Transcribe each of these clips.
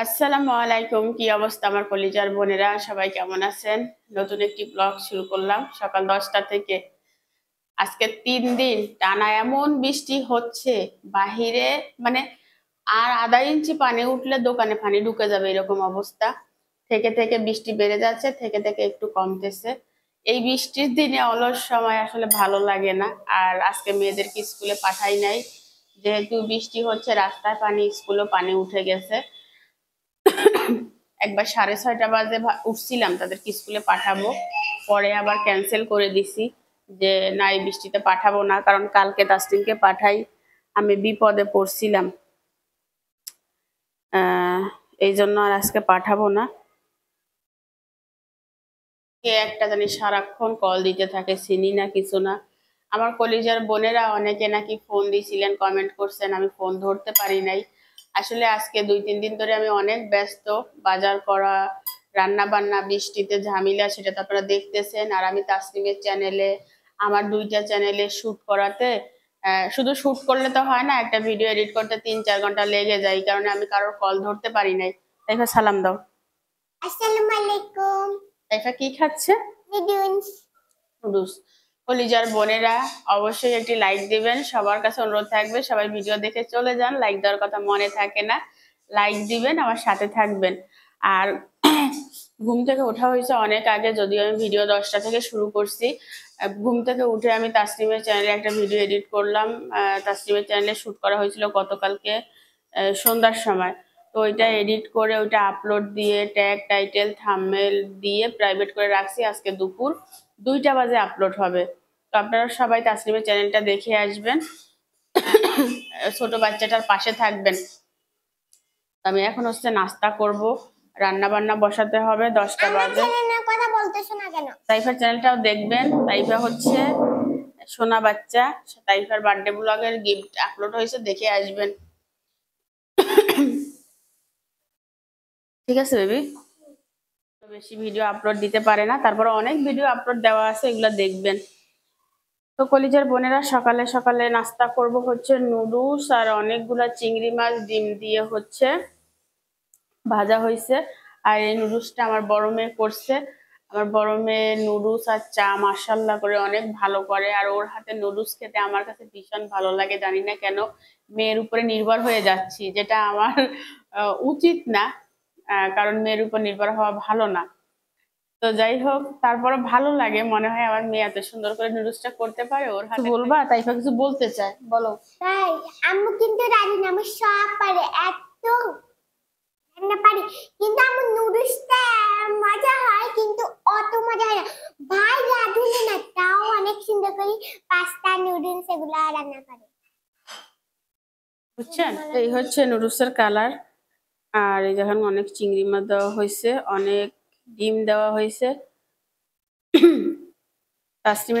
আসসালামু আলাইকুম। কি অবস্থা আমার কলিজার বোনেরা, সবাই কেমন আছেন? নতুন একটি ব্লগ শুরু করলাম সকাল 10টা থেকে। আজকে 3 দিন টানা এমন বৃষ্টি হচ্ছে বাহিরে, মানে আর আধা ইঞ্চি পানি উঠলে দোকানে পানি ঢুকে যাবে এরকম অবস্থা। থেকে থেকে বৃষ্টি বেড়ে যাচ্ছে, থেকে থেকে একটু কমতেছে। এই বৃষ্টির দিনে অলস সময় আসলে ভালো লাগে না। আর আজকে মেয়েদেরকে স্কুলে পাঠাই নাই, যেহেতু বৃষ্টি হচ্ছে, রাস্তায় পানি, স্কুলেও পানি উঠে গেছে। একবার 6:30 বাজে উঠছিলাম তাদেরকে স্কুলে পাঠাবো, পরে আবার ক্যান্সেল করে দিছি যে না, এই বৃষ্টিতে পাঠাবো না, কারণ কালকে তাসলিমকে পাঠাই আমি বিপদে পড়ছিলাম। এই জন্য আর আজকে পাঠাবো না। কে একটা জানি সারাক্ষণ কল দিতে থাকে, চিনি না কিছু না। আমার কলিজার বোনেরা অনেকে নাকি ফোন দিয়েছিলেন, কমেন্ট করছেন, আমি ফোন ধরতে পারি নাই। আসলে আজকে 2-3 দিন ধরে আমি অনেক ব্যস্ত, বাজার করা, রান্না বান্না, বৃষ্টিতে ঝামেলা, সেটা তো আপনারা দেখতেছেন। আর আমি তাসলিমের চ্যানেলে, আমার 2টা চ্যানেলে শুট করাতে, শুধু শুট করলে তো হয় না, একটা ভিডিও এডিট করতে 3-4 ঘন্টা লেগে যায়, এই কারণে আমি কারোর কল ধরতে পারি নাই। তাইফা সালাম দাও। আসসালামু আলাইকুম। তাইফা কি খাচ্ছে? নুডলস। কলিজার বোনেরা অবশ্যই একটি লাইক দিবেন, সবার কাছে অনুরোধ থাকবে, সবাই ভিডিও দেখে চলে যান, লাইক দেওয়ার কথা মনে থাকে না, লাইক দিবেন, আমার সাথে থাকবেন। আর ঘুম থেকে ওঠা হয়েছে অনেক আগে, যদিও আমি ভিডিও 10টা থেকে শুরু করছি। ঘুম থেকে উঠে আমি তাসলিমের চ্যানেলে একটা ভিডিও এডিট করলাম। তাসলিমের চ্যানেলে শুট করা হয়েছিল গতকালকে সন্ধ্যার সময়। তো ওইটা এডিট করে ওইটা আপলোড দিয়ে ট্যাগ, টাইটেল, থাম্বনেল দিয়ে প্রাইভেট করে রাখছি। আজকে দুপুর 2টা বাজে আপলোড হবে। তো আপনারা সবাই তাসলিমের চ্যানেলটা দেখে আসবেন, ছোট বাচ্চাটার পাশে থাকবেন। আমি এখন নাস্তা করব, রান্না বান্না বসাতে হবে, 10টা বাজে। কথা বলতেছ না কেন? তাইফার চ্যানেলটাও দেখবেন। তাইফা সোনা বাচ্চা, তাইফার বার্থডে ব্লগের গিফট আপলোড হয়েছে, দেখে আসবেন। ঠিক আছে বেবি? বেশি ভিডিও আপলোড দিতে পারে না, তারপরে অনেক ভিডিও আপলোড দেওয়া আছে, এগুলো দেখবেন। তো কলিজার বোনেরা, সকালে সকালে নাস্তা করব নুডলস, আর অনেকগুলা চিংড়ি মাছ ডিম দিয়ে ভাজা হয়েছে। আর এই নুডলসটা আমার বড় মেয়ে করছে। আমার বড় মেয়ে নুডলস আর চা মাশাআল্লাহ করে অনেক ভালো করে, আর ওর হাতে নুডলস খেতে আমার কাছে ভীষণ ভালো লাগে। জানি না কেন মেয়ের উপরে নির্ভর হয়ে যাচ্ছি, যেটা আমার উচিত না, কারণ মেয়ের উপর নির্ভর হওয়া ভালো না। তো যাই হোক, তারপরে ভালো লাগে, মনে হয় আমার মেয়ে এত সুন্দর করে নুডলসটা করতে পারে, ওর হাতে। বলবা তাইফা কিছু বলতে চায়, বলো। তাই আম্মু কিন্তু রাজি না, আমি সব পারে, এত রান্না পারি, কিন্তু আমার নুডলসটা মজা হয়, কিন্তু অত মজা হয় না। ভাই রাঁধুনি না, তাও অনেক সুন্দর করে পাস্তা, নুডলস এগুলা রান্না করে, বুঝছেন? এই নুডলসের কালার। আর এই যখন অনেক চিংড়ি মাছ দেওয়া হয়েছে, অনেক ডিম দেওয়া হয়েছে। তাসলিম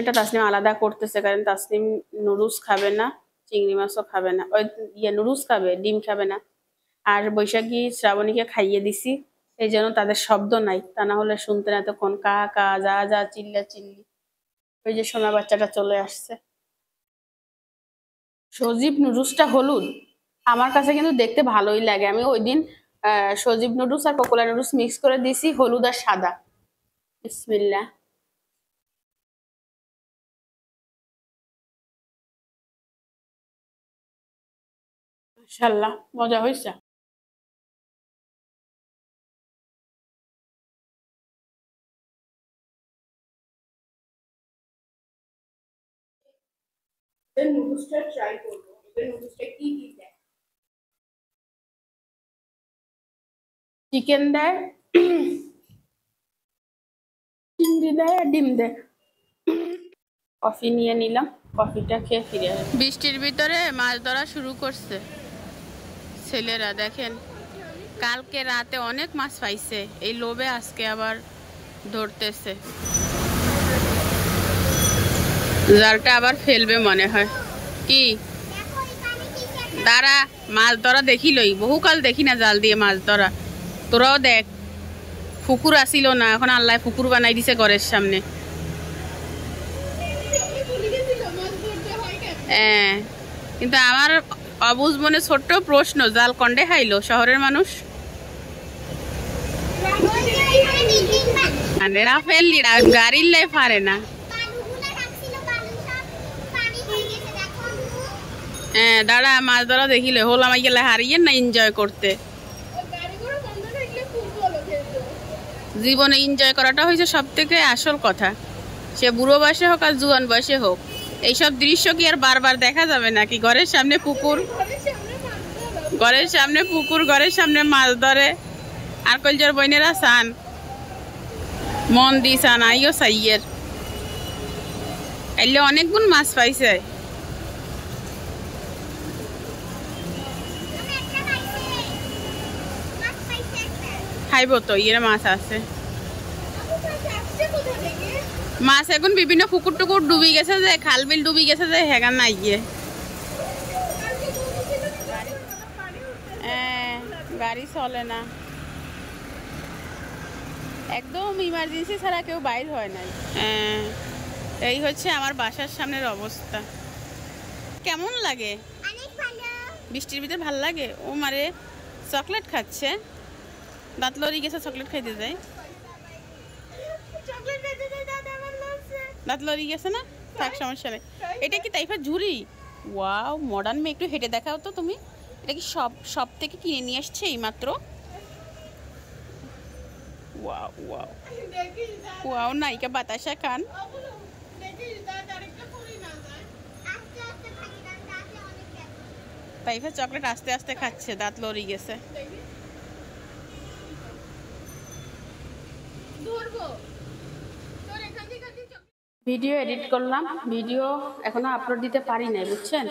আলাদা করতেছে, কারণ তাসলিম নুডলস খাবে না, চিংড়ি মাছও খাবে না, ওই নুডলস খাবে, ডিম খাবে না। আর বৈশাখী শ্রাবণীকে খাইয়ে দিছি, এই জন্য তাদের শব্দ নাই, তা না হলে শুনতে না তখন কা কা যা যা চিল্লা চিল্লি। ওই যে সোনা বাচ্চাটা চলে আসছে। সজীব নুডলসটা হলুদ, আমার কাছে কিন্তু দেখতে ভালোই লাগে। আমি ওই দিন সজীব নুডলস আর কোকোলা নুডলস মিক্স করে দিছি, হলুদ আর সাদা। বিসমিল্লাহ। মাশাআল্লাহ, মজা হয়েছে। নুডলসটা ট্রাই করবো, নুডলসটা কি কি দেয়। চিকেন দেয়, চিংড়ি দেয় আর ডিম দেয়। কফি নিয়ে নিলাম, কফিটা খেয়ে ফিরে আসবো। বৃষ্টির ভিতরে মাছ ধরা শুরু করছে ছেলেরা, দেখেন কালকে রাতে অনেক মাছ পাইছে, এই লোভে আজকে আবার ধরতেছে। জালটা আবার ফেলবে মনে হয়। কি দাঁড়া, মাছ ধরা দেখিলই, বহুকাল দেখি না জাল দিয়ে মাছ ধরা। তোরাও দেখ, পুকুর আসিল না, এখন আল্লাহ পুকুর বানাই দিছে ঘরের সামনে। হ্যাঁ, কিন্তু আমার অবুঝ মনে ছোট্ট প্রশ্ন, জাল কন্ডে খাইলো শহরের মানুষ? মানে রাফেল গাড়ির লাই পারে না। হ্যাঁ দাঁড়া, মাছ ধরা দেখিলে হলাম গেলে হারিয়ে না এনজয় করতে। জীবনে এনজয় করাটা হয়েছে সব থেকে আসল কথা, সে বুড়ো বয়সে হোক আর জুয়ান বয়সে হোক। এইসব দৃশ্য কি আর বারবার দেখা যাবে নাকি? ঘরের সামনে পুকুর, ঘরের সামনে পুকুর, ঘরের সামনে মাছ ধরে, আর কলজর বইনেরা সান মন দি সান আইও সাইয়ের এলে অনেক গুণ মাছ পাইছে। খাইব তো ইয়ের মাছ আছে। মাছ এখন বিভিন্ন পুকুর টুকুর ডুবি গেছে, যে খাল বিল ডুবি গেছে, যে হেগান নাই গিয়ে গাড়ি চলে না, একদম ইমার্জেন্সি ছাড়া কেউ বাইর হয় নাই। এই হচ্ছে আমার বাসার সামনের অবস্থা। কেমন লাগে বৃষ্টির ভিতরে? ভাল লাগে। ও মারে চকলেট খাচ্ছে, দাঁত লড়ি গেছে, চকলেট খাইতে যায়, দাঁত লড়ি গেছে না, থাক সমস্যা নেই। এটা কি তাইফা ঝুড়ি? ওয়াও, মডার্ন মেয়ে, একটু হেঁটে দেখাও তো তুমি। এটা কি সব থেকে কিনে নিয়ে আসছে এই মাত্র? ওয়াও ওয়াও ওয়াও, নায়িকা বাতাসা খান। তাইফা চকলেট আস্তে আস্তে খাচ্ছে, দাঁত লড়ি গেছে। ভিডিও এডিট করলাম, ভিডিও এখনো আপলোড দিতে পারি নাই বুঝছেন,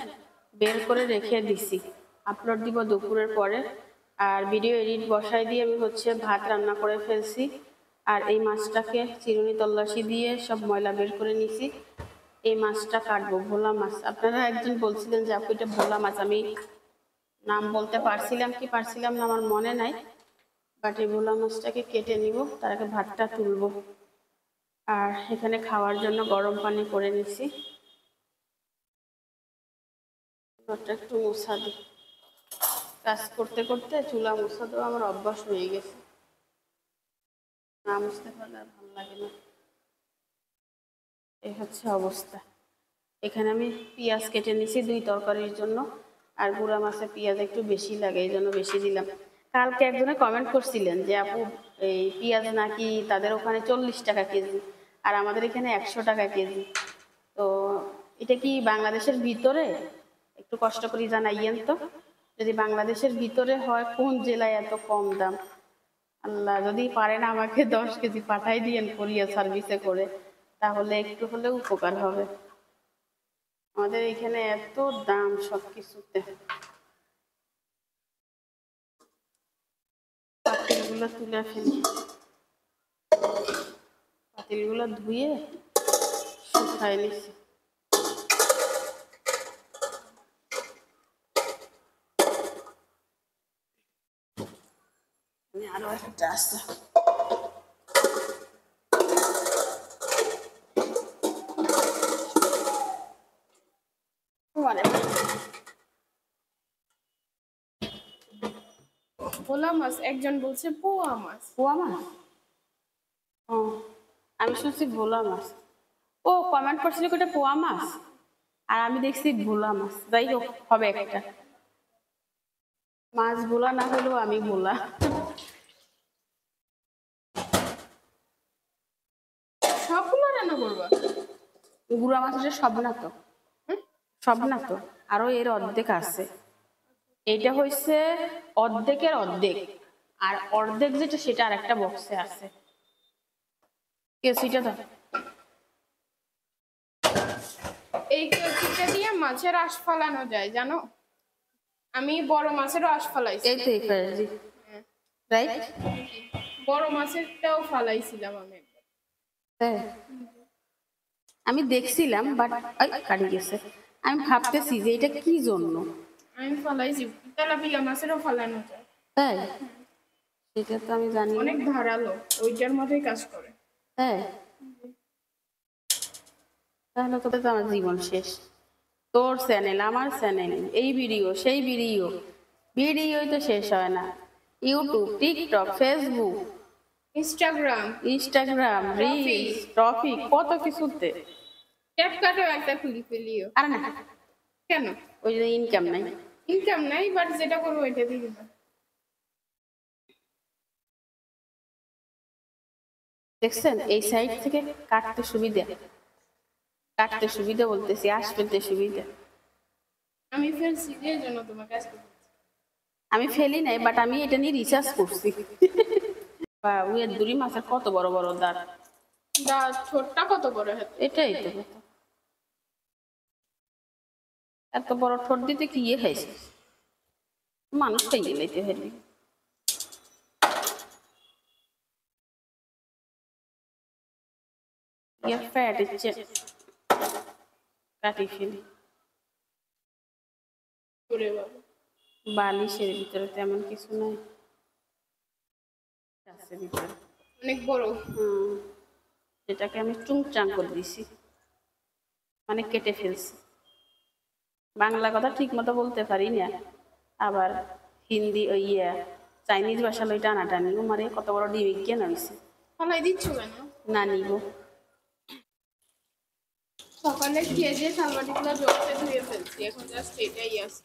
বের করে রেখে দিছি, আপলোড দিব দুপুরের পরে। আর ভিডিও এডিট বসাই দিয়ে আমি হচ্ছে ভাত রান্না করে ফেলছি। আর এই মাছটাকে চিরুনি তল্লাশি দিয়ে সব ময়লা বের করে নিছি। এই মাছটা কাটবো, ভোলা মাছ। আপনারা একজন বলছিলেন যে আপু এটা ভোলা মাছ, আমি নাম বলতে পারছিলাম কি পারছিলাম না আমার মনে নাই, বাট এই ভোলা মাছটাকে কেটে নিব, তার আগে ভাতটা তুলবো। আর এখানে খাওয়ার জন্য গরম পানি করে নিছি। একটু মুছা দিই, কাজ করতে করতে চুলা মুছা দেওয়া আমার অভ্যাস হয়ে গেছে, না মুছতে পারলে আর ভালো লাগে না। এই হচ্ছে অবস্থা। এখানে আমি পেঁয়াজ কেটে নিছি 2 তরকারির জন্য, আর গুঁড়া মাছে পেঁয়াজ একটু বেশি লাগে, এই জন্য বেশি দিলাম। কালকে একজনে কমেন্ট করছিলেন যে আপু এই পেঁয়াজ নাকি তাদের ওখানে 40 টাকা কেজি আর আমাদের এখানে 100 টাকা কেজি। তো এটা কি বাংলাদেশের ভিতরে? একটু কষ্ট করে জানাইয়েন তো, যদি বাংলাদেশের ভিতরে হয় কোন জেলায় এত কম দাম? আল্লাহ যদি পারেন আমাকে 10 কেজি পাঠাই দিয়েন কোরিয়ার সার্ভিসে করে, তাহলে একটু হলেও উপকার হবে। আমাদের এখানে এত দাম সব কিছুতে। পাতিলগুলো তুলে ফেলি, পাতিলগুলো ধুয়ে শুকাই নিছি। আরো একটা আছে, ভোলা মাছ, একজন বলছে পোয়া মাছ। পোয়া মাছ? ও আমি শুনছি ভোলা মাছ। ও কমেন্ট করছিল ওটা পোয়া মাছ, আর আমি দেখছি ভোলা মাছ। যাই হোক, হবে একটা। মাছ ভোলা না হলেও আমি ভোলা। সবগুলো রান্না করবা? গুড়া মাছটা সব না তো, সব না তো, আরো এর অর্ধেক আছে। এইটা হইছে অর্ধেকের অর্ধেক, আর অর্ধেক যেটা সেটা আরেকটা বক্সে আছে। কেসিটা দাও। এই কেচিটা দিয়ে মাছের আঁশ ফালানো যায় জানো? আমি বড় মাছেরও আঁশ ফালাইছি। এই তো এই কাজি, রাইট? বড় মাছেরটাও ফালাইছিলাম আমি একবার। হ্যাঁ আমি দেখছিলাম, বাট কাটি গেছে। আমি ভাবতেছি যে এটা কি জন্য। আমি ফালাইছি, তেলাপিয়া মাছেরও ফালানো যায়। তাই? সেটা তো আমি জানি। অনেক ধারালো, ওইটার মধ্যেই কাজ করে। হ্যাঁ, তাহলে তো আমার জীবন শেষ। তোর চ্যানেল, আমার চ্যানেল, এই ভিডিও সেই ভিডিও, ভিডিওই তো শেষ হয় না। YouTube, TikTok, Facebook, Instagram, Instagram, reels, topic, কত কিছুতে। ক্যাপকাটও একটা খুলি ফেলিও। আর না, কেন? ওই যে ইনকাম নাই। ইনকাম নাই, বাট যেটা করবো এটা দিয়ে দিবা। দেখছেন এই সাইড থেকে কাটতে সুবিধা, কাটতে সুবিধা বলতেছি, আসতে সুবিধা। আমি ফেলছি যে জন্য তোমার কাছে আমি ফেলি নাই, বাট আমি এটা নিয়ে রিসার্চ করছি। বা উইয়ের দুরি মাছের কত বড় বড় দাঁত। ঠোঁটটা কত বড় হতো। এটাই তো কথা। এত বড় ঠোঁট দিতে কি ইয়ে খাইছে মানুষ, খাইয়ে লাইতে হেরি। ইয়ে ফ্যাট ইচ্ছে কাটি ফেলি। করে বাবা, বালিশের ভিতরে তেমন কিছু নাই, আছে ভিতরে অনেক বড়। যেটাকে আমি চুংচাং করে দিছি, মানে কেটে ফেলছি। বাংলা কথা ঠিক মতো বলতে পারি না, আবার হিন্দি ওই ইয়া চাইনিজ ভাষা লই টানাটানি। মারে কত বড় ডিম বিজ্ঞান হয়েছে। ফালাই দিচ্ছ কেন? না নিব সকালে খেয়ে দিয়ে থালবাটিগুলো জলতে ধুয়ে ফেলছি, এখন জাস্ট এটাই আছে।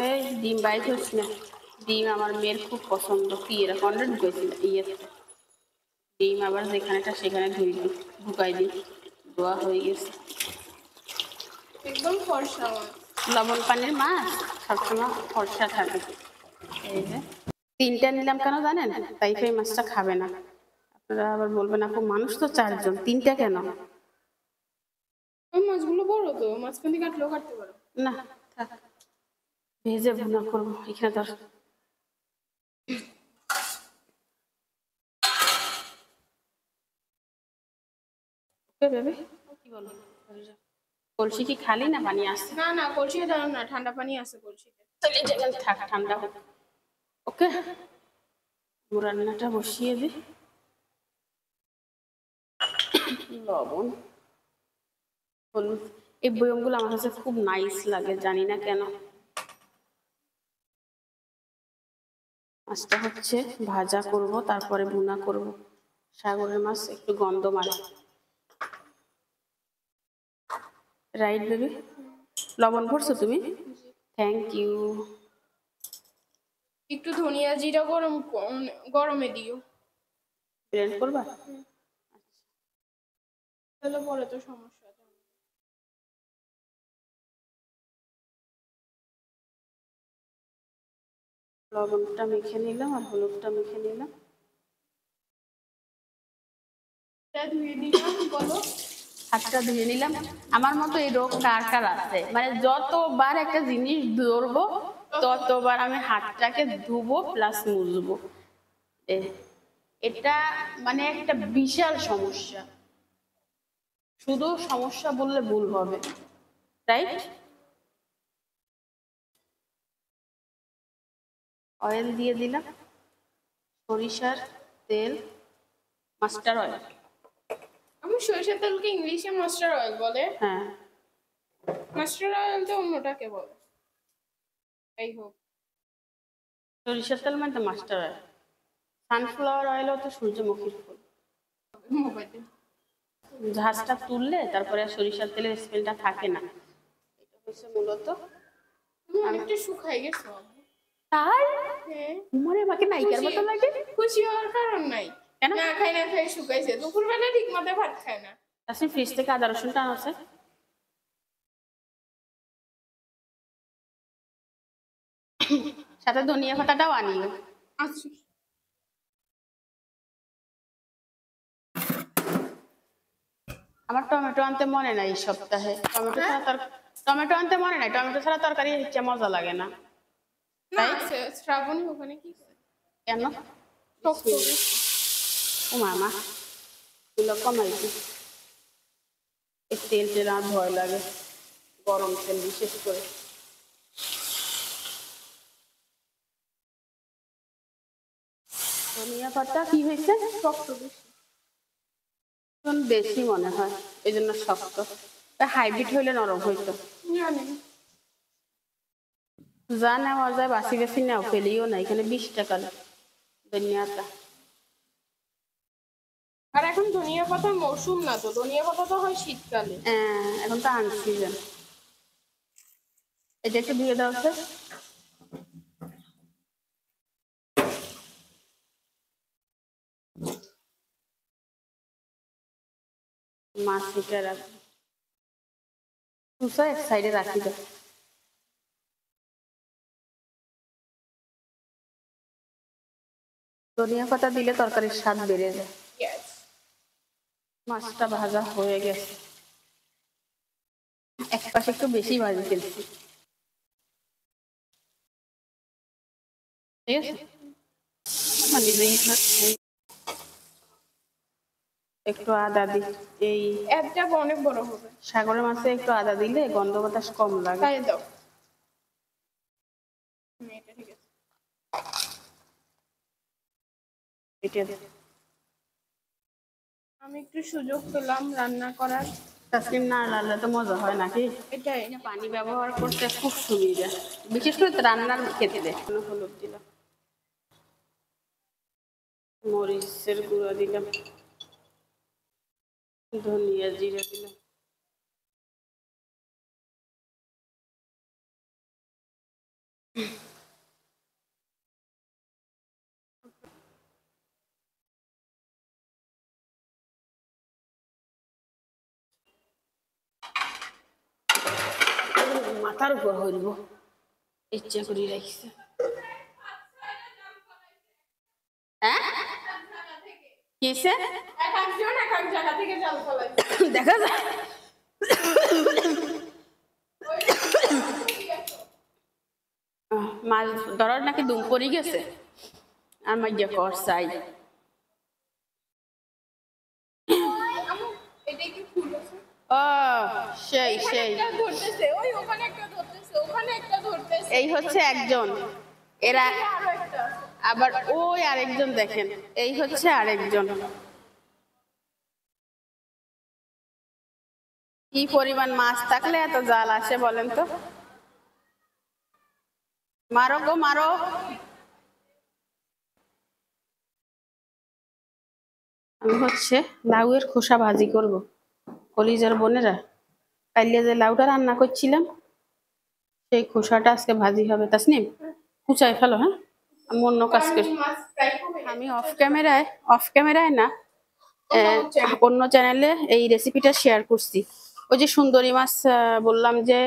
এই ডিম বাইট হচ্ছে না। ডিম আমার মেয়ের খুব পছন্দ। কি এরা কন্টেন্ট ঢুকেছিল ইয়েতে, ডিম আবার যেখানেটা সেখানে ঢুকাই দিই। ধোয়া হয়ে গেছে। একদম ফর্সা মাছ। লবণ পানির মাছ সবসময় ফর্সা থাকে। এই যে 3টা নিলাম কেন জানেন? তাইফাই মাছটা খাবে না। আপনারা আবার বলবেন আপু মানুষ তো 4 জন, 3টা কেন? ওই মাছগুলো বড় তো, মাঝখান কাটলেও কাটতে পারো। না থাক, ভেজে ভুনা করবো। এখানে তো কি বলো, কলসি কি খালি না পানি আসছে? না না, কলসিতে দাও না, ঠান্ডা পানি আছে কলসিতে। তাহলে এটা থাক, ঠান্ডা হোক। ওকে, রান্নাটা বসিয়ে দিই। লবণ হলুদ, এই বয়মগুলো আমার কাছে খুব নাইস লাগে, জানি না কেন। মাছটা হচ্ছে ভাজা করব, তারপরে ভুনা করব। সাগরের মাছ একটু গন্ধ মারে। Right baby? লবণ ভরছো তুমি? Thank you. একটু ধনিয়া জিরা গরমে দিও। ব্লেন্ড করবা? তাহলে পরে তো সমস্যা। লবণটা মেখে নিলাম আর হলুদটা মেখে নিলাম। ধুয়ে দিলাম, বলো। হাতটা ধুয়ে নিলাম। আমার মতো এই রোগ কার কার আছে? মানে যতবার একটা জিনিস ধরবো ততবার আমি হাতটাকে ধুবো প্লাস মুছবো। এটা মানে একটা বিশাল সমস্যা। শুধু সমস্যা বললে ভুল হবে, রাইট? অয়েল দিয়ে দিলাম, সরিষার তেল, মাস্টার অয়েল। আমি সরিষার তেলকে ইংলিশে মাস্টার অয়েল বলে। হ্যাঁ, মাস্টার অয়েল তো অন্যটাকে বলে। যাই হোক, সরিষার তেল মানে তো মাস্টার অয়েল। সানফ্লাওয়ার অয়েলও তো সূর্যমুখীর ফুল। মোবাইলে ঝাঁজটা তুললে তারপরে আর সরিষার তেলের স্মেলটা থাকে না। এটা হচ্ছে মূলত। তুমি অনেকটা শুকাই গেছো। তাই হ্যাঁ, মরে বাকি নাইকার মতো লাগে। খুশি হওয়ার কারণ নাই। কেন? না খাই শুকাইছে। দুপুরবেলা ঠিক মতো ভাত খায় না। আসলে ফ্রিজ থেকে আদা রসুনটা আছে, সাথে ধনিয়া পাতাটাও আনিও। আচ্ছা, আমার টমেটো আনতে মনে নাই এই সপ্তাহে। টমেটো আনতে মনে নাই। টমেটো ছাড়া তরকারি হচ্ছে মজা লাগে না। না শ্রাবণী ওখানে কি কেন? শক্ত ও মামা এগুলো কমাইছি। এই তেল টেল আমার ভয় লাগে, গরম তেল বিশেষ করে। ধনিয়া পাতা কি হয়েছে? শক্ত বেশি। বেশি মনে হয়, এই জন্য শক্ত। হাইব্রিড হইলে নরম হইতো। জানি যা নেওয়া যায় বাসি বাসি নাও, ফেলিও না। এখানে 20 টাকা ধনিয়াটা। আর এখন ধনিয়া পাতার মৌসুম না তো, ধনিয়া পাতা তো হয় শীতকালে। হ্যাঁ, এখন তো আনসিজন। এটা একটু ধুয়ে দাও তো। মাছ এটা রাখবো, এক সাইডে রাখি দাও। ধনিয়া পাতা দিলে তরকারির স্বাদ বেড়ে যায়। Yes. মাছটা ভাজা হয়ে গেছে, এক পাশে একটু বেশি ভাজি ফেলছি, ঠিক আছে। একটু আদা দি, এই একটা অনেক বড় হবে। সাগরের মাছে একটু আদা দিলে গন্ধ বাতাস কম লাগে। তাই দাও। এটা ঠিক আছে। আমি একটু সুযোগ পেলাম রান্না করার। তাসলিম না রান্না তো মজা হয় নাকি? এটাই পানি ব্যবহার করতে খুব সুবিধা, বিশেষ করে রান্নার ক্ষেত্রে। হলুদ দিলাম, মরিচের গুঁড়া দিলাম, ধনিয়া জিরা দিলাম, মাথার উপর হইব, ইচ্ছা করে রাখছে। হ্যাঁ কিসে এক একজন এক এক জায়গা থেকে জাল ফলাই দেখা যায়। মাছ ধরার নাকি দুম পড়ে গেছে, আর মাইয়া কর চাই। এটা কি ফুল আছে? ও সেই সেই, একটা ধরতেছে, ওই ওখানে একটা ধরতেছে, ওখানে একটা ধরতেছে। এই হচ্ছে একজন, এরা আরো একটা। আবার ওই আরেকজন, দেখেন এই হচ্ছে আরেকজন। কি পরিমাণ মাছ থাকলে এত জাল আসে বলেন তো? মারো গো মারো। আমি হচ্ছে লাউয়ের খোসা ভাজি করব। কলিজার বোনেরা, কাইলে যে লাউটা রান্না করছিলাম সেই খোসাটা আজকে ভাজি হবে। তাসনিম কুচাই ফেলো, হ্যাঁ আমি অন্য কাজ করি। আমি অফ ক্যামেরায় না, অন্য চ্যানেলে এই রেসিপিটা শেয়ার করছি। ওই যে সুন্দরী মাছ বললাম যে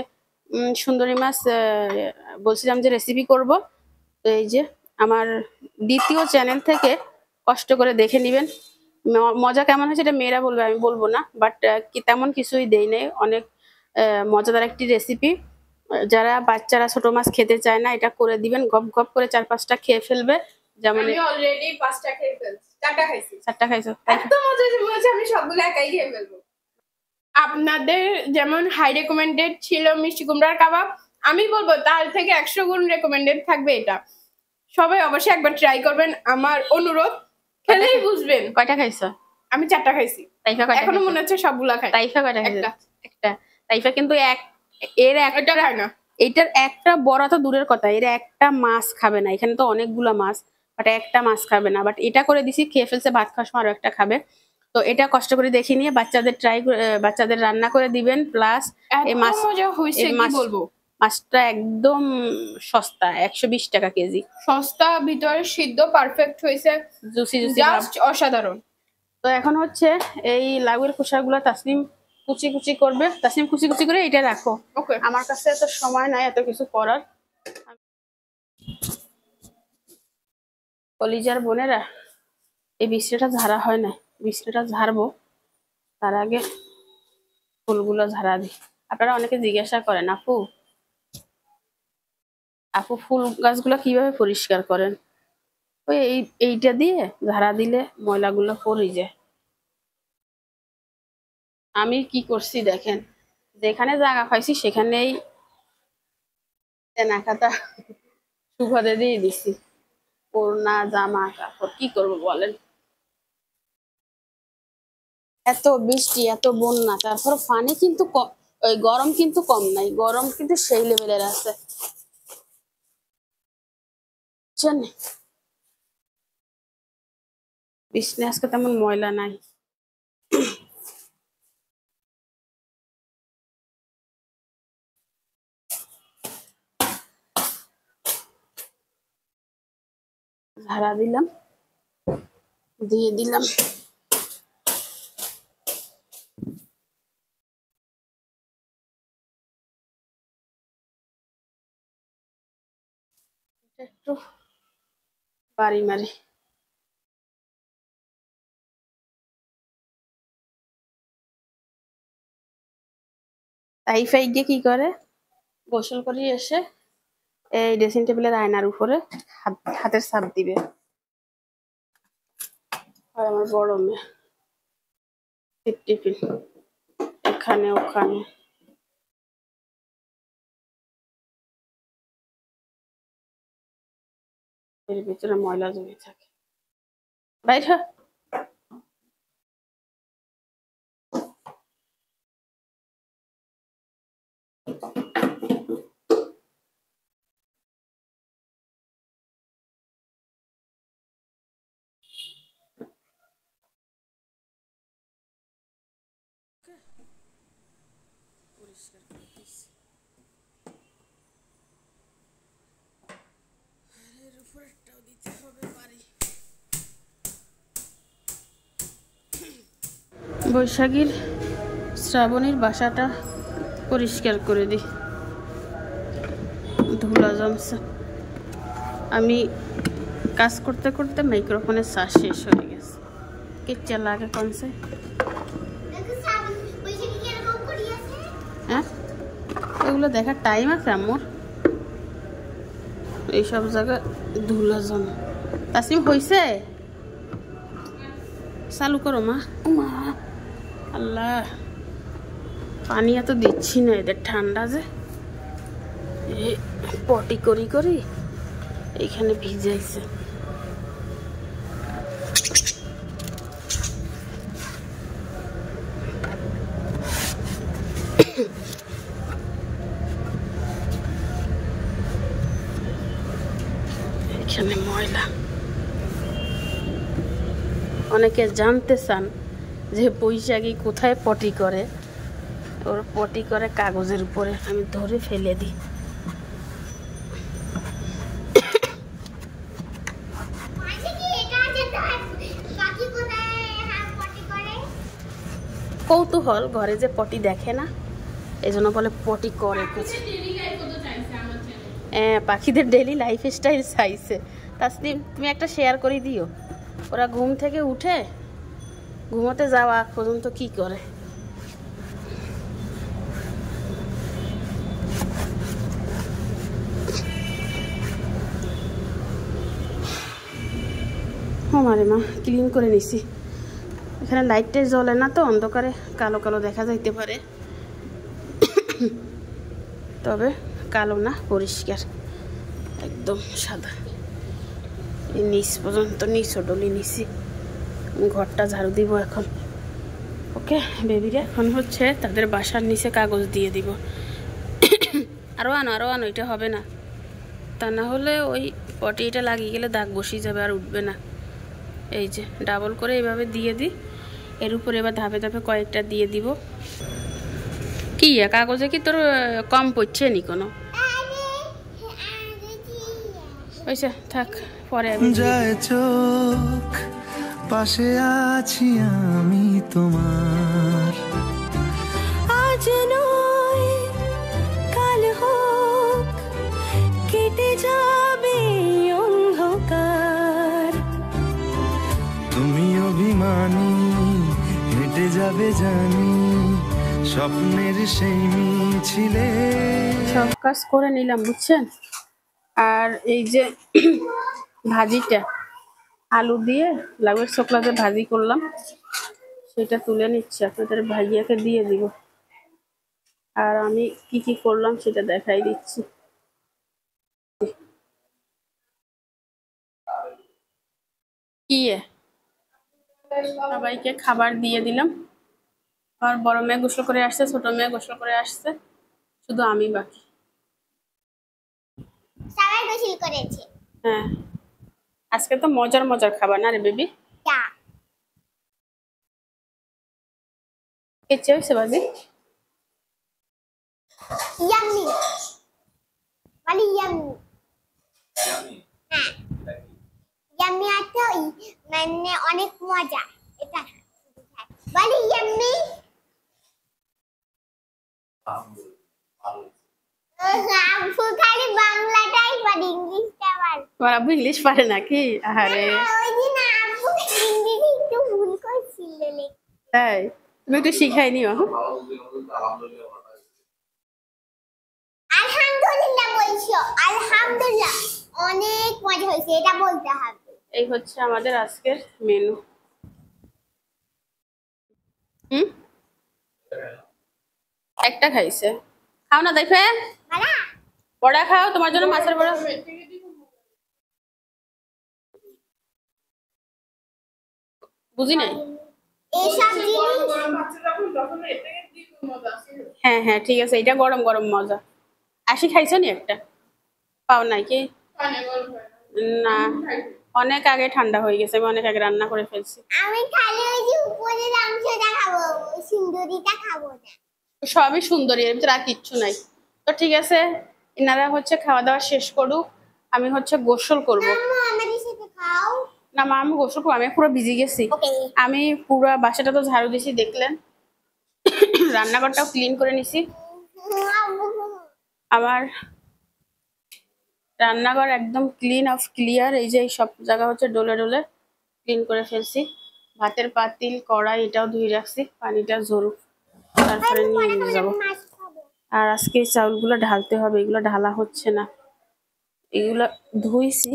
সুন্দরী মাছ বলছিলাম যে রেসিপি করব। তো এই যে আমার দ্বিতীয় চ্যানেল থেকে কষ্ট করে দেখে নেবেন। মজা কেমন হয়েছে এটা মেয়েরা বলবে, আমি বলবো না। বাট কি তেমন কিছুই দেই নেই, অনেক মজাদার একটি রেসিপি। যারা বাচ্চারা ছোট মাছ খেতে চায় না, এটা করে দিবেন, গপ গপ করে 4-5টা খেয়ে ফেলবে। যেমন আমি অলরেডি 5টা খেয়ে ফেলছি, 4টা খাইছি। 4টা খাইছো? এত মজা হয়েছে, আমি সবগুলো একাই খেয়ে ফেলবো। আপনাদের যেমন হাই রেকমেন্ডেড ছিল মিষ্টি কুমড়ার কাবাব, আমি বলবো তার থেকে 100 গুণ রেকমেন্ডেড থাকবে এটা। সবাই অবশ্যই একবার ট্রাই করবেন, আমার অনুরোধ। খেলেই বুঝবেন। কয়টা খাইছো? আমি 4টা খাইছি। তাইফা কয়টা এখনো খাইছো? মনে হচ্ছে সবগুলা খাই। তাইফা কয়টা খাইছো? একটা। একটা। তাইফা কিন্তু এর এটা একটা খায় না। এইটার একটা বড় তো দূরের কথা, এর একটা মাছ খাবে না। এখানে তো অনেকগুলা মাছ, বাট একটা মাছ খাবে না। বাট এটা করে দিছি, খেয়ে ফেলছে, ভাত খাওয়ার সময় আরো একটা খাবে। তো এটা কষ্ট করে দেখে নিয়ে বাচ্চাদের রান্না করে দিবেন। প্লাস এই এত মাছ, মজা হয়েছে কি বলবো। মাছটা একদম সস্তা, 120 টাকা কেজি। সস্তা, ভিতরে সিদ্ধ পারফেক্ট হয়েছে, জুসি জুসি ভাব। জাস্ট অসাধারণ। তো এখন হচ্ছে এই লাউয়ের খোসাগুলো তাসনিম কুচি কুচি করবে। তাসনিম কুচি কুচি করে এটা রাখো, ওকে। আমার কাছে এত সময় নাই এত কিছু করার। কলিজার বোনেরা, এই বৃষ্টিটা ঝাড়া হয় না, বৃষ্টিটা ঝাড়বো তার আগে ফুলগুলো ঝাড়া দিই। আপনারা অনেকে জিজ্ঞাসা করেন, আপু ফুল গাছগুলো কিভাবে পরিষ্কার করেন? ওই এইটা দিয়ে ঝাড়া দিলে ময়লাগুলো পড়ে যায়। আমি কি করছি দেখেন, যেখানে জায়গা পাইছি সেখানেই কেনাকাটা সুবাদে দিয়ে দিছি। ওড়না জামা কাপড় কি করবো বলেন? এত বৃষ্টি, এত বন্যা, তারপর পানি কিন্তু ওই গরম কিন্তু কম নাই, গরম কিন্তু সেই লেভেলের আছে। জানি বিছনা আজকে তেমন ময়লা নাই। ঝাড়া দিলাম, দিয়ে দিলাম একটু বাড়ি মারি। তাই ফাই গিয়ে কি করে, গোসল করে এসে এই ড্রেসিং টেবিলের আয়নার উপরে হাতের ছাপ দিবে। আর আমার বড় মেয়ে টিপটিপি এখানে ওখানে, এর ভিতরে ময়লা জমে থাকে। বাইর হ। পরিষ্কার করে দিচ্ছি। এর উপরেরটাও দিতে হবে বাড়ি। বৈশাখীর শ্রাবণীর বাসাটা পরিষ্কার করে দিই, ধুলা জমছে। আমি কাজ করতে করতে মাইক্রোফোনের চার্জ শেষ হয়ে গেছে। কিচ্ছা লাগে কনসে, হ্যাঁ এগুলো দেখার টাইম আছে আমার? এইসব জায়গায় ধুলা জমা। তাসিম হয়েছে, চালু করো মা। মা আল্লাহ, পানি এত দিচ্ছি না, এদের ঠান্ডা যে পটি করি করি এইখানে ভিজাইছে। এখানে ময়লা। অনেকে জানতে চান যে বৈশাখী কোথায় পটি করে। ওর পটি করে কাগজের উপরে, আমি ধরে ফেলে দিই। কৌতূহল, ঘরে যে পটি দেখে না এই জন্য বলে পটি করে। হ্যাঁ পাখিদের ডেইলি লাইফ স্টাইল চাইছে। তাসলিম তুমি একটা শেয়ার করে দিও, ওরা ঘুম থেকে উঠে ঘুমোতে যাওয়া পর্যন্ত কি করে। মারে মা ক্লিন করে নিছি। এখানে লাইটটাই জ্বলে না তো, অন্ধকারে কালো কালো দেখা যাইতে পারে, তবে কালো না, পরিষ্কার একদম সাদা। এই নিচ পর্যন্ত নিচও ডলি নিছি। ঘরটা ঝাড়ু দিব এখন। ওকে বেবিরা এখন হচ্ছে তাদের বাসার নিচে কাগজ দিয়ে দিব। আরও আনো, এটা হবে না, তা না হলে ওই পটিটা লাগিয়ে গেলে দাগ বসিয়ে যাবে, আর উঠবে না। এই যে ডাবল করে এইভাবে দিয়ে দিই, এর উপরে এবার ধাপে ধাপে কয়েকটা দিয়ে দিব। কি কাগজে কি তোর কম পড়ছে নি কোনো? ওইসে থাক, পরে যায় চোখ, পাশে আছি আমি তোমার। আজ নয় কাল হোক, কেটে যাবে অন্ধকার। তুমি অভিমানী, হেঁটে যাবে জানি, স্বপ্নের সেই মিছিলে। সব কাজ করে নিলাম বুঝছেন। আর এই যে ভাজিটা আলু দিয়ে লাউয়ের চোখলা দিয়ে ভাজি করলাম, সেটা তুলে নিচ্ছি, আপনাদের ভাইয়াকে দিয়ে দিব। আর আমি কি কি করলাম সেটা দেখাই দিচ্ছি। কি সবাইকে খাবার দিয়ে দিলাম। আমার বড় মেয়ে গোসল করে আসছে, ছোট মেয়ে গোসল করে আসছে, শুধু আমি বাকি। সবাই গোসল করেছে। হ্যাঁ, আজকে তো মজার মজার খাবার না রে বেবি? চা কেচে হয়েছে বাজি? ইয়াম্মি বলি ইয়াম্মি হ্যাঁ ইয়াম্মি আছে মানে অনেক মজা এটা বলি ইয়াম্মি আব্বু খালি বাংলাটাই পারে ইংলিশটা পারে তোমার আব্বু ইংলিশ পারে নাকি? আরে ওই দিন আব্বু ইংরেজি একটু ভুল করছিল তাই তুমি একটু শিখাই নিও। আলহামদুলিল্লাহ বলছো আলহামদুলিল্লাহ অনেক মজা হয়েছে এটা বলতে হবে এই হচ্ছে আমাদের আজকের মেনু। একটা খাইছে, খাও না দেখে মালা বড়া খাও, তোমার জন্য মাছের বড়া। বুঝি নাই। এইসব জিনিস হ্যাঁ হ্যাঁ ঠিক আছে, এটা গরম গরম মজা। আশি খাইছো নি একটা? পাও নাই কি? না, অনেক আগে ঠান্ডা হয়ে গেছে, আমি অনেক আগে রান্না করে ফেলছি। আমি খালি ওই যে উপরের অংশটা খাবো সুন্দরীটা খাবো না সবই সুন্দরী, এর ভিতরে আর কিচ্ছু নাই। তো ঠিক আছে, এনারা হচ্ছে খাওয়া দাওয়া শেষ করুক, আমি হচ্ছে গোসল করব। আম্মু আমাদের সাথে খাও না মা, আমি গোসল করবো, আমি পুরো ভিজে গেছি। ওকে আমি পুরো বাসাটা তো ঝাড়ু দিছি দেখলেন, রান্নাঘরটাও ক্লিন করে নিছি। আমার রান্নাঘর একদম ক্লিন অফ ক্লিয়ার, এই যে এই সব জায়গা হচ্ছে ডলে ডলে ক্লিন করে ফেলছি। ভাতের পাতিল কড়াই এটাও ধুয়ে রাখছি, পানিটা ঝরুক তারপরে নিয়ে যাবো। মাছ খাবো আর আজকে চাউলগুলো ঢালতে হবে, এগুলো ঢালা হচ্ছে না। এগুলো ধুইছি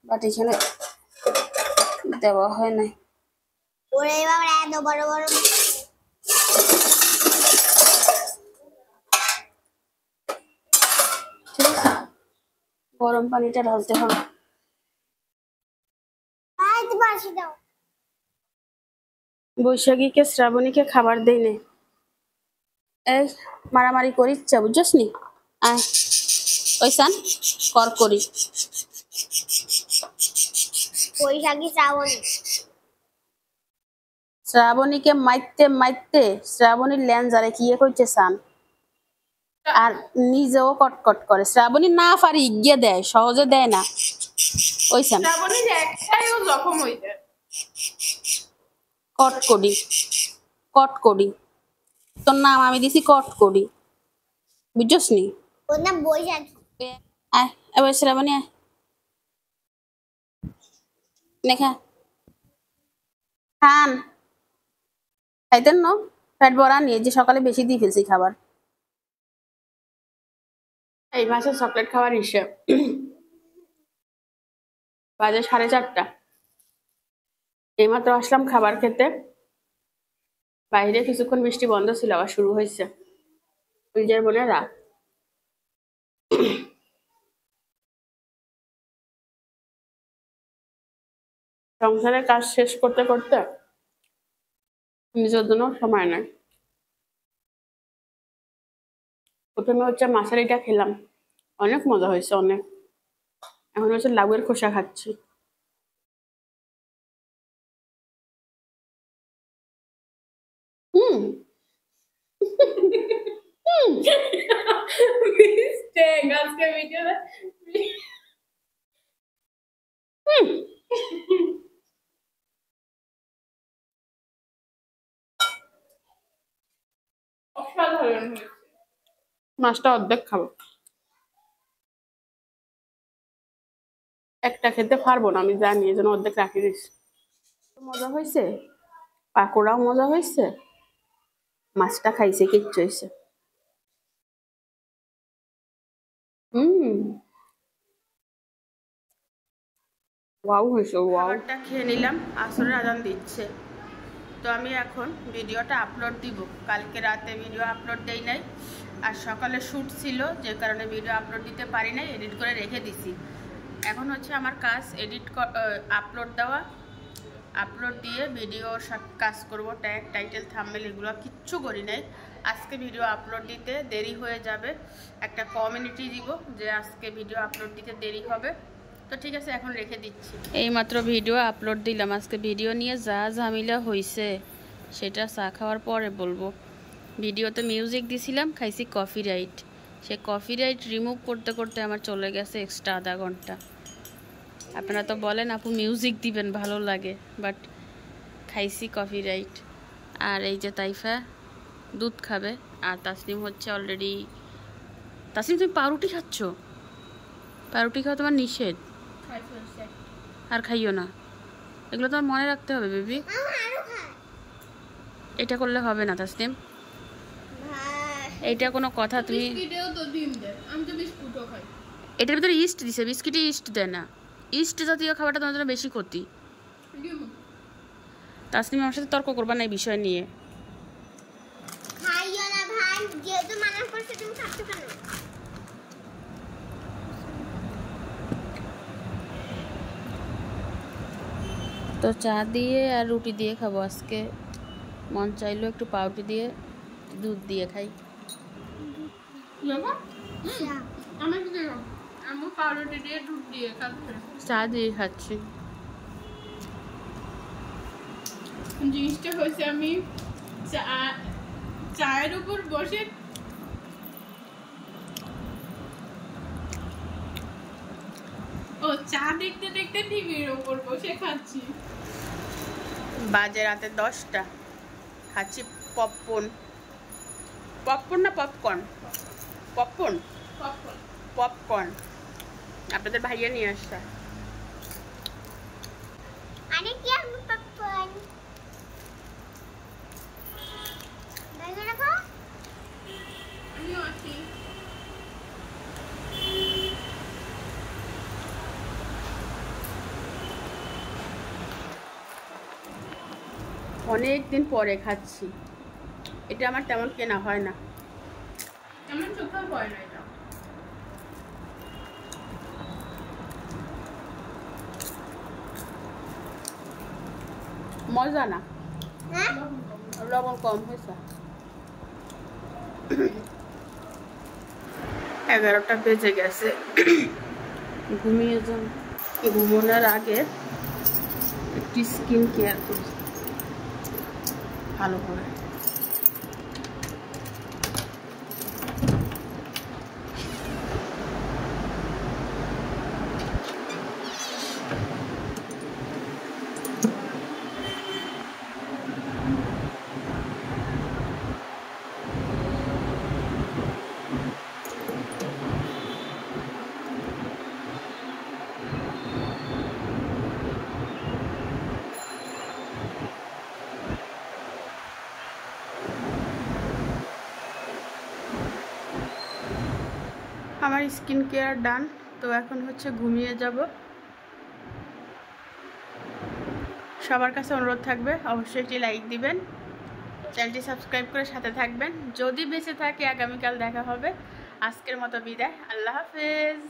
বাট এখানে দেওয়া হয় নাই। ওরে বাবা এত বড় বড় ঠিক আছে, গরম পানিটা ঢালতে হবে। আজ বাসি দাও বৈশাখীকে শ্রাবণীকে খাবার দেই নে, এই মারামারি করি ইচ্ছা বুঝছস নি? আয় ওইসান কর করি। বৈশাখী শ্রাবণী শ্রাবণীকে মাইতে মাইতে শ্রাবণীর ল্যাঞ্জারে কি কইছে সান, আর নিজেও কটকট করে। শ্রাবণী না পারি গিয়ে দেয়, সহজে দেয় না। ওইসান শ্রাবণীর একটাইও জখম হইছে কটকড়ি, কটকড়ি তোর নাম আমি দিছি কটকড়ি, বুঝছস নি? ওর নাম বৈশাখী আয় এবার শ্রাবণী আয় দেখা খান খাইতেন না, পেট ভরা নিয়ে যে সকালে বেশি দিয়ে ফেলছি খাবার। এই মাসে চকলেট খাওয়ার হিসেব বাজে 4:30। এইমাত্র আসলাম খাবার খেতে, বাইরে কিছুক্ষণ বৃষ্টি বন্ধ ছিল, আবার শুরু হয়েছে। নিজের বোনেরা সংসারের কাজ শেষ করতে করতে নিজের জন্য সময় নাই। প্রথমে হচ্ছে মাছারিটা খেলাম, অনেক মজা হয়েছে অনেক। এখন হচ্ছে লাউয়ের খোসা খাচ্ছি। মিস্টেক আজকে ভিডিওতে অসাধারণ হয়েছে। মাছটা অর্ধেক খাবো, একটা খেতে পারবো না আমি জানি, এই জন্য অর্ধেক রাখি দিচ্ছি। মজা হয়েছে, পাকোড়াও মজা হয়েছে, মাছটা খাইছে কিচ্ছু হয়েছে। ওয়াও হয়েছে, ওয়াওটা খেয়ে নিলাম, আসরের আজান দিচ্ছে। তো আমি এখন ভিডিওটা আপলোড দিব। কালকে রাতে ভিডিও আপলোড দেই নাই, আর সকালে শ্যুট ছিল যে কারণে ভিডিও আপলোড দিতে পারি নাই, এডিট করে রেখে দিছি। এখন হচ্ছে আমার কাজ এডিট আপলোড দেওয়া, আপলোড দিয়ে ভিডিও সব কাজ করব, ট্যাগ টাইটেল থাম্বনেল এগুলো কিচ্ছু করি নাই। আজকে ভিডিও আপলোড দিতে দেরি হয়ে যাবে, একটা কমিউনিটি দিব যে আজকে ভিডিও আপলোড দিতে দেরি হবে, তো ঠিক আছে, এখন রেখে দিচ্ছি। এইমাত্র ভিডিও আপলোড দিলাম। আজকে ভিডিও নিয়ে যা ঝামেলা হয়েছে সেটা চা খাওয়ার পরে বলবো। ভিডিওতে মিউজিক দিছিলাম, খাইছি কপিরাইট। সে কপিরাইট রিমুভ করতে করতে আমার চলে গেছে এক্সট্রা আধা ঘন্টা। আপনারা তো বলেন আপু মিউজিক দিবেন, ভালো লাগে, বাট খাইছি কপিরাইট। আর এই যে তাইফা দুধ খাবে, আর তাসনিম হচ্ছে অলরেডি। তাসনিম তুমি পাউরুটি খাচ্ছ? পাউরুটি খাওয়া তোমার নিষেধ, আর খাইও না। এগুলো তোমার মনে রাখতে হবে বেবি। এটা করলে হবে না তাসনিম, এইটা কোনো কথা? তুমি এটার ভিতরে ইস্ট দিছে, বিস্কিটে ইস্ট দেয় না। ইস্ট জাতীয় খাবারটা তোমার জন্য বেশি ক্ষতি। তাসনিম আমার সাথে তর্ক করবা না এই বিষয় নিয়ে। তো চা দিয়ে আর রুটি দিয়ে খাবো আজকে। মন চাইলো একটু পাউরুটি দিয়ে দুধ দিয়ে খাই। পাউরুটি দিয়ে দুধ দিয়ে খাচ্ছে, চা দিয়ে খাচ্ছি। জিনিসটা হয়েছে আমি চায়ের উপর বসে চা দেখতে দেখতে টিভির উপর বসে খাচ্ছি। বাজে রাতে 10টা, খাচ্ছি পপকর্ন। পপকর্ন না পপকর্ন? পপকর্ন, পপকর্ন আপনাদের ভাইয়া নিয়ে আসছে। আরে কি আমি পপকর্ন দেখো দেখো আমিও আছি। অনেক দিন পরে খাচ্ছি, এটা আমার তেমন কেনা হয় না। আমার চোখেও পড়ে না এটা। মজা না, হ্যাঁ লবণ কম হয়েছে। 11টা বেজে গেছে, ঘুমিয়ে যান। ঘুমানোর আগে একটু স্কিন কেয়ার করি ভালো করে। আমার স্কিন কেয়ার ডান। তো এখন হচ্ছে ঘুমিয়ে যাব। সবার কাছে অনুরোধ থাকবে অবশ্যই একটি লাইক দিবেন, চ্যানেলটি সাবস্ক্রাইব করে সাথে থাকবেন। যদি বেঁচে থাকে আগামীকাল দেখা হবে। আজকের মতো বিদায়, আল্লাহ হাফেজ।